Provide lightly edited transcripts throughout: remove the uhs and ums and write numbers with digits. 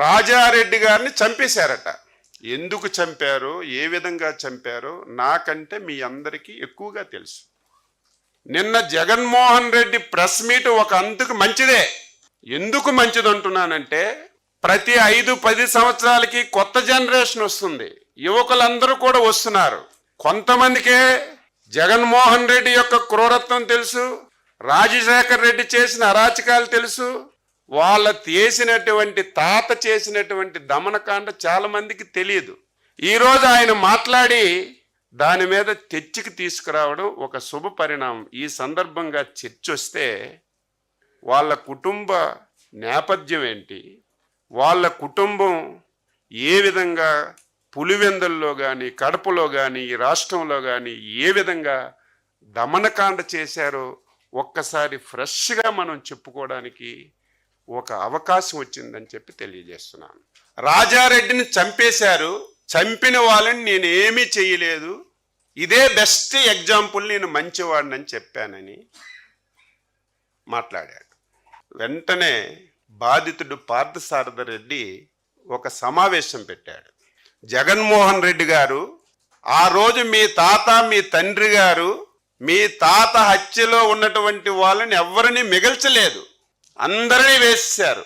రాజారెడ్డి గారిని చంపేశారట. ఎందుకు చంపారో, ఏ విధంగా చంపారో నాకంటే మీ అందరికీ ఎక్కువగా తెలుసు. నిన్న జగన్మోహన్ రెడ్డి ప్రెస్ మీట్ ఒక అంతకు మంచిదే. ఎందుకు మంచిది అంటున్నానంటే, ప్రతి 5-10 సంవత్సరాలకి కొత్త జనరేషన్ వస్తుంది, యువకులందరూ కూడా వస్తున్నారు. కొంతమందికే జగన్మోహన్ రెడ్డి యొక్క క్రూరత్వం తెలుసు, రాజశేఖర్ రెడ్డి చేసిన అరాచకాలు తెలుసు, వాళ్ళ చేసినటువంటి తాత చేసినటువంటి దమనకాండ చాలా మందికి తెలియదు. ఈరోజు ఆయన మాట్లాడి దాని మీద చర్చకి తీసుకురావడం ఒక శుభ పరిణామం. ఈ సందర్భంగా చర్చ వస్తే వాళ్ళ కుటుంబ నేపథ్యం ఏంటి, వాళ్ళ కుటుంబం ఏ విధంగా పులివెందుల్లో కానీ కడపలో కానీ ఈ రాష్ట్రంలో కానీ ఏ విధంగా దమనకాండ చేశారో ఒక్కసారి ఫ్రెష్గా మనం చెప్పుకోవడానికి ఒక అవకాశం వచ్చిందని చెప్పి తెలియజేస్తున్నాను. రాజారెడ్డిని చంపేశారు, చంపిన వాళ్ళని నేను ఏమీ చేయలేదు, ఇదే బెస్ట్ ఎగ్జాంపుల్, నేను మంచివాడినని చెప్పానని మాట్లాడాడు. వెంటనే బాధితుడు పార్థసారథి రెడ్డి ఒక సమావేశం పెట్టాడు. జగన్మోహన్ రెడ్డి గారు, ఆ రోజు మీ తాత మీ తండ్రి గారు మీ తాత హత్యలో ఉన్నటువంటి వాళ్ళని ఎవరిని మిగల్చలేదు, అందరినీ వేసేశారు,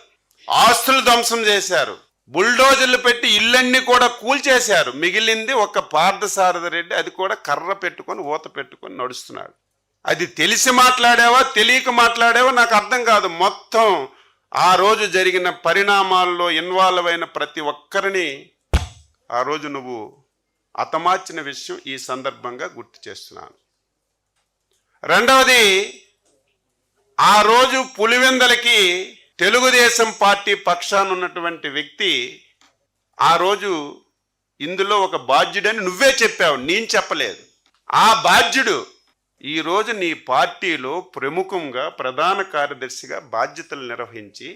ఆస్తులు ధ్వంసం చేశారు, బుల్డోజర్లు పెట్టి ఇళ్ళన్నీ కూడా కూల్చేశారు. మిగిలింది ఒక పార్థసారథి రెడ్డి, అది కూడా కర్ర పెట్టుకొని ఊత పెట్టుకొని నడుస్తున్నాడు. అది తెలిసి మాట్లాడావా తెలియక మాట్లాడావా నాకు అర్థం కాదు. మొత్తం ఆ రోజు జరిగిన పరిణామాల్లో ఇన్వాల్వ్ అయిన ప్రతి ఒక్కరిని ఆ రోజు నువ్వు హతమార్చిన విషయం ఈ సందర్భంగా గుర్తు చేస్తున్నాను. రెండవది, ఆ రోజు పులివెందలకి తెలుగుదేశం పార్టీ పక్షాన ఉన్నటువంటి వ్యక్తి ఆ రోజు ఇందులో ఒక బాధ్యుడని నువ్వే చెప్పావు, నేను చెప్పలేదు. ఆ బాధ్యుడు ఈరోజు నీ పార్టీలో ప్రముఖంగా ప్రధాన కార్యదర్శిగా బాధ్యతలు నిర్వహించి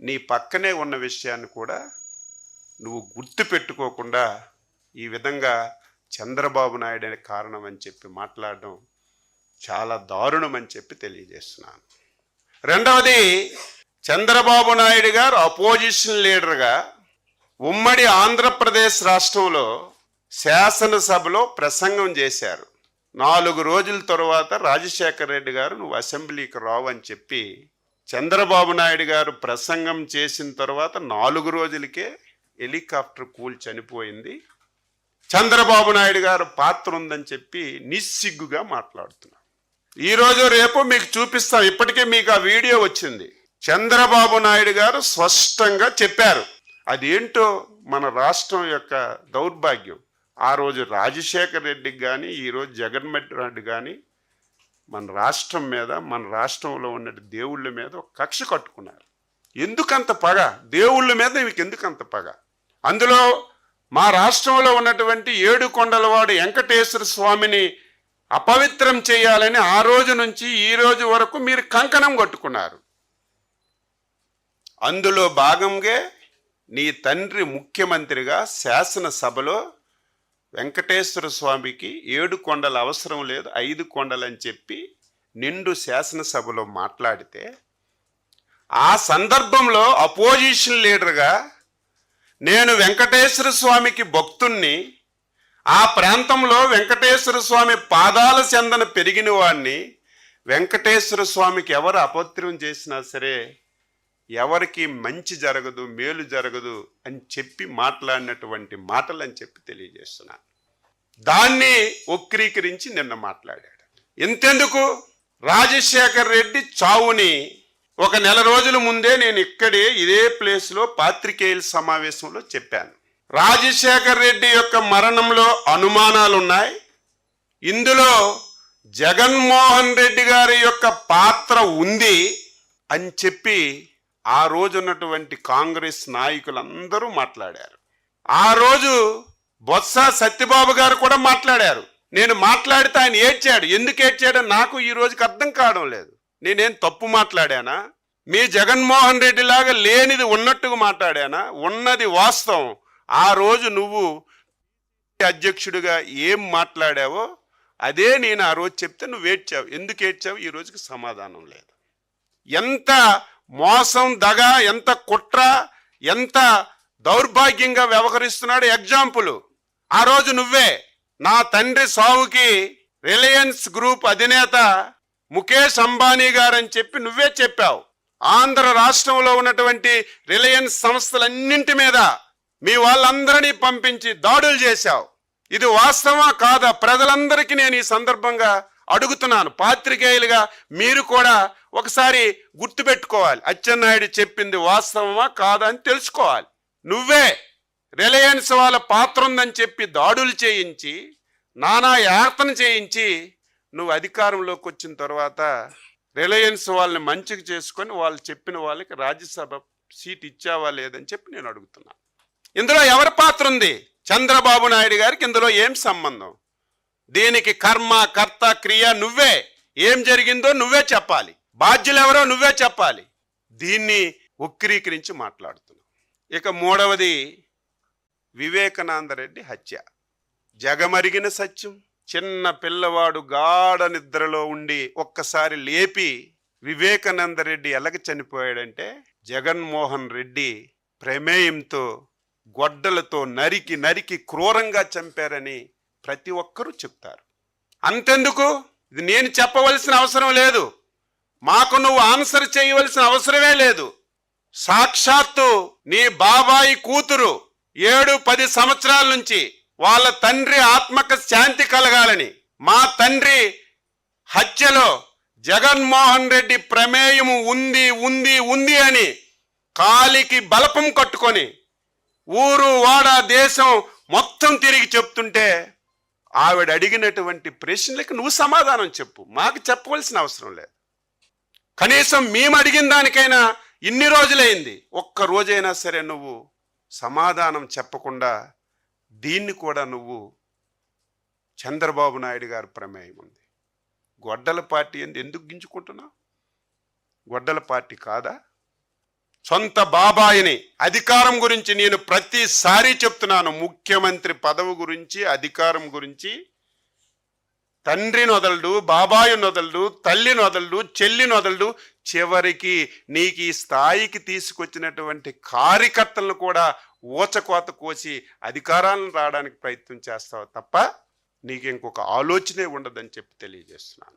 నీ పక్కనే ఉన్న విషయాన్ని కూడా నువ్వు గుర్తు పెట్టుకోకుండా ఈ విధంగా చంద్రబాబు నాయుడు అనే కారణం అని చెప్పి మాట్లాడడం చాలా దారుణం అని చెప్పి తెలియజేస్తున్నాను. రెండవది, చంద్రబాబు నాయుడు గారు అపోజిషన్ లీడర్గా ఉమ్మడి ఆంధ్రప్రదేశ్ రాష్ట్రంలో శాసనసభలో ప్రసంగం చేశారు. 4 రోజుల తర్వాత రాజశేఖర్ రెడ్డి గారు నువ్వు అసెంబ్లీకి రావని చెప్పి చంద్రబాబు నాయుడు గారు ప్రసంగం చేసిన తర్వాత 4 రోజులకే హెలికాప్టర్ కూల్ చనిపోయింది. చంద్రబాబు నాయుడు గారు పాత్ర ఉందని చెప్పి నిస్సిగ్గుగా మాట్లాడుతున్నారు. ఈరోజు రేపు మీకు చూపిస్తాం, ఇప్పటికే మీకు ఆ వీడియో వచ్చింది. చంద్రబాబు నాయుడు గారు స్పష్టంగా చెప్పారు. అదేంటో మన రాష్ట్రం యొక్క దౌర్భాగ్యం. ఆ రోజు రాజశేఖర్ రెడ్డికి కానీ ఈరోజు జగన్మోహన్ రెడ్డి కానీ మన రాష్ట్రం మీద, మన రాష్ట్రంలో ఉన్న దేవుళ్ళ మీద ఒక కక్ష కట్టుకున్నారు. ఎందుకంత పగ? దేవుళ్ళ మీద మీకు ఎందుకంత పగ? అందులో మా రాష్ట్రంలో ఉన్నటువంటి 7 కొండలవాడు వెంకటేశ్వర స్వామిని అపవిత్రం చేయాలని ఆ రోజు నుంచి ఈ రోజు వరకు మీరు కంకణం కట్టుకున్నారు. అందులో భాగంగా నీ తండ్రి ముఖ్యమంత్రిగా శాసనసభలో వెంకటేశ్వర స్వామికి 7 కొండల అవసరం లేదు, 5 కొండలని చెప్పి నిండు శాసనసభలో మాట్లాడితే, ఆ సందర్భంలో అపోజిషన్ లీడర్గా నేను వెంకటేశ్వర స్వామికి భక్తుణ్ణి, ఆ ప్రాంతంలో వెంకటేశ్వర స్వామి పాదాల చెందన పెరిగిన వాడిని, వెంకటేశ్వర స్వామికి ఎవరు అపవిత్రం చేసినా సరే ఎవరికి మంచి జరగదు, మేలు జరగదు అని చెప్పి మాట్లాడినటువంటి మాటలు అని చెప్పి తెలియజేస్తున్నాను. దాన్ని వక్రీకరించి నిన్న మాట్లాడాడు. ఇంతెందుకు, రాజశేఖర్ రెడ్డి చావుని ఒక నెల రోజుల ముందే నేను ఇదే ప్లేస్లో పాత్రికేయుల సమావేశంలో చెప్పాను. రాజశేఖర్ రెడ్డి యొక్క మరణంలో అనుమానాలున్నాయి, ఇందులో జగన్మోహన్ రెడ్డి గారి యొక్క పాత్ర ఉంది అని చెప్పి ఆ రోజు ఉన్నటువంటి కాంగ్రెస్ నాయకులందరూ మాట్లాడారు. ఆ రోజు బొత్స సత్యబాబు గారు కూడా మాట్లాడారు. నేను మాట్లాడితే ఆయన ఏడ్చాడు. ఎందుకు ఏడ్చాడో నాకు ఈ రోజుకి అర్థం కావడం లేదు. నేనేం తప్పు మాట్లాడానా? మీ జగన్మోహన్ రెడ్డి లాగా లేనిది ఉన్నట్టుగా మాట్లాడానా? ఉన్నది వాస్తవం. ఆ రోజు నువ్వు అధ్యక్షుడిగా ఏం మాట్లాడావో అదే నేను ఆ రోజు చెప్తే నువ్వు ఏడ్చావు. ఎందుకు ఏడ్చావు? ఈ రోజుకి సమాధానం లేదు. ఎంత మోసం, దగ, ఎంత కుట్ర, ఎంత దౌర్భాగ్యంగా వ్యవహరిస్తున్నాడు ఎగ్జాంపుల్. ఆ రోజు నువ్వే నా తండ్రి సావుకి రిలయన్స్ గ్రూప్ అధినేత ముఖేష్ అంబానీ గారని చెప్పి నువ్వే చెప్పావు. ఆంధ్ర రాష్ట్రంలో ఉన్నటువంటి రిలయన్స్ సంస్థలన్నింటి మీద మీ వాళ్ళందరినీ పంపించి దాడులు చేశావు. ఇది వాస్తవమా కాదా? ప్రజలందరికీ నేను ఈ సందర్భంగా అడుగుతున్నాను. పాత్రికేయులుగా మీరు కూడా ఒకసారి గుర్తుపెట్టుకోవాలి. అచ్చెన్నాయుడు చెప్పింది వాస్తవమా కాదా అని తెలుసుకోవాలి. నువ్వే రిలయన్స్ వాళ్ళ పాత్ర ఉందని చెప్పి దాడులు చేయించి నానా యాతన చేయించి నువ్వు అధికారంలోకి వచ్చిన తర్వాత రిలయన్స్ వాళ్ళని మంచిగా చేసుకొని వాళ్ళు చెప్పిన వాళ్ళకి రాజ్యసభ సీట్ ఇచ్చావా లేదని చెప్పి నేను అడుగుతున్నాను. ఇందులో ఎవరి పాత్ర ఉంది? చంద్రబాబు నాయుడు గారికి ఇందులో ఏం సంబంధం? దీనికి కర్మ కర్త క్రియ నువ్వే. ఏం జరిగిందో నువ్వే చెప్పాలి. బాధ్యులు ఎవరో నువ్వే చెప్పాలి. దీన్ని ఉక్కిరీకరించి మాట్లాడుతున్నావు. ఇక మూడవది వివేకానంద రెడ్డి హత్య. జగమరిగిన సత్యం. చిన్న పిల్లవాడు గాఢ నిద్రలో ఉండి ఒక్కసారి లేపి వివేకానంద రెడ్డి ఎలాగ చనిపోయాడంటే జగన్మోహన్ రెడ్డి ప్రమేయంతో గొడ్డలతో నరికి నరికి క్రూరంగా చంపారని ప్రతి ఒక్కరూ చెప్తారు. అంతెందుకు, ఇది నేను చెప్పవలసిన అవసరం లేదు. మాకు నువ్వు ఆన్సర్ చేయవలసిన అవసరమే లేదు. సాక్షాత్తు నీ బాబాయి కూతురు 7-10 సంవత్సరాల నుంచి వాళ్ళ తండ్రి ఆత్మకు శాంతి కలగాలని, మా తండ్రి హత్యలో జగన్మోహన్ రెడ్డి ప్రమేయం ఉంది ఉంది ఉంది అని కాలికి బలపం కట్టుకొని ఊరు వాడ దేశం మొత్తం తిరిగి చెప్తుంటే ఆవిడ అడిగినటువంటి ప్రశ్నలకు నువ్వు సమాధానం చెప్పు. మాకు చెప్పవలసిన అవసరం లేదు. కనీసం మేము అడిగిన దానికైనా ఇన్ని రోజులైంది, ఒక్క రోజైనా సరే నువ్వు సమాధానం చెప్పకుండా దీన్ని కూడా నువ్వు చంద్రబాబు నాయుడు గారి ప్రమేయం ఉంది, గొడ్డల పార్టీ ఎందుకు గింజుకుంటున్నావు? గొడ్డల పార్టీ కాదా? సొంత బాబాయిని అధికారం గురించి నేను ప్రతిసారి చెప్తున్నాను. ముఖ్యమంత్రి పదవి గురించి, అధికారం గురించి తండ్రిని వదలడు, బాబాయిని వదలడు, తల్లిని వదలడు, చెల్లిని వదలడు. చివరికి నీకు ఈ స్థాయికి తీసుకొచ్చినటువంటి కార్యకర్తలను కూడా ఊచకోత కోసి అధికారాలను రావడానికి ప్రయత్నం చేస్తావు తప్ప నీకు ఇంకొక ఆలోచనే ఉండదని చెప్పి తెలియజేస్తున్నాను.